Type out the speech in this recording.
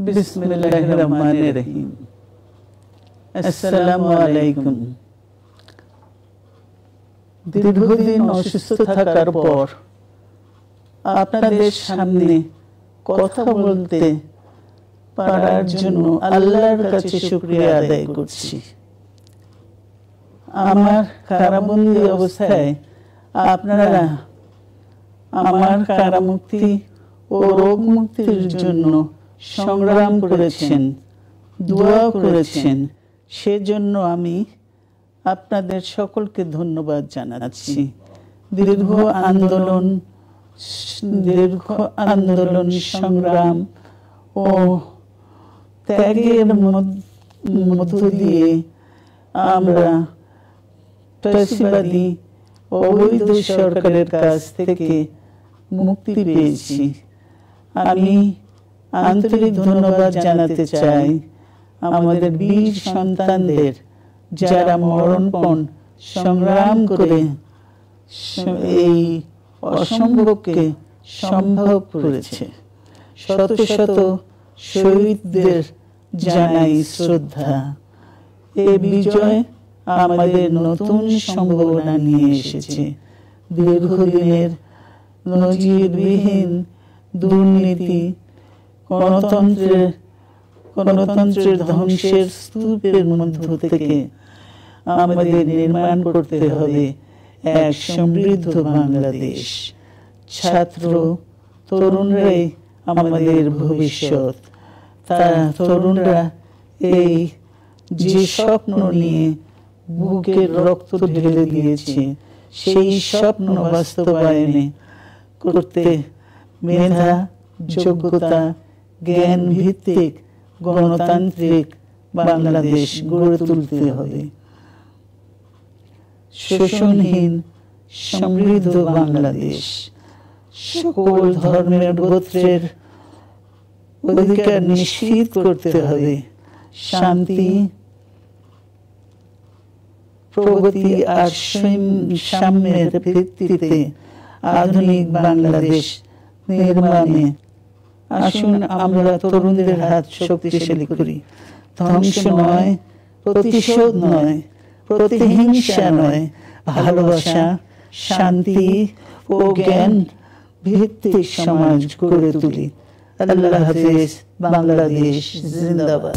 বিসমিল্লাহিররহমানিররহিম। আসসালামু আলাইকুম। দীর্ঘদিন অসুস্থ থাকার পর আপনাদের সামনে কথা বলতে পারার জন্য আল্লাহর কাছে শুকরিয়া আদায় করছি। আমার কারাবন্দী অবস্থায় আপনারা আমার কারামুক্তি ও রোগ মুক্তির জন্য সংগ্রাম করেছেন, দোয়া করেছেন। সেজন্য আমি আপনাদের সকলকে ধন্যবাদ জানাচ্ছি। দীর্ঘ আন্দোলন সংগ্রাম ও ত্যাগের মধ্য দিয়ে আমরা ফ্যাসিবাদী অবৈধ সরকারের কাছ থেকে মুক্তি পেয়েছি। আমি আন্তরিক ধন্যবাদ জানাতে চাই আমাদের বীর সন্তানদের, যারা মরণপণ সংগ্রাম করে এই অসম্ভবকে সম্ভব করেছে। শত শত শহীদদের জানাই শ্রদ্ধা। এই বিজয় আমাদের নতুন সম্ভাবনা নিয়ে এসেছে। দীর্ঘদিনের নজিরবিহীন দুর্নীতি, গণতন্ত্রের ধ্বংসের স্তূপের মধ্য থেকে আমাদের নির্মাণ করতে হবে এক সমৃদ্ধ বাংলাদেশ। ছাত্র তরুণরাই আমাদের ভবিষ্যৎ। তরুণরা এই যে স্বপ্ন নিয়ে বুকের রক্ত ঢেলে দিয়েছে, সেই স্বপ্ন বাস্তবায়নে করতে মেধা, যোগ্যতা, জ্ঞান ভিত্তিক গণতান্ত্রিক বাংলাদেশ গড়ে তুলতে হবে। শোষণহীন সমৃদ্ধ বাংলাদেশ। সকল ধর্মের গোত্রের অধিকার নিশ্চিত করতে হবে। শান্তি, প্রগতি আর সাম্যের ভিত্তিতে আধুনিক বাংলাদেশ নির্মাণে আসুন আমরা তরুণদের হাত শক্তিশালী করি। ধ্বংস নয়, প্রতিশোধ নয়, প্রতিহিংসা নয়, ভালোবাসা, শান্তি ও জ্ঞান ভিত্তিক সমাজ গড়ে তুলি। আল্লাহ হাফেজ। বাংলাদেশ জিন্দাবাদ।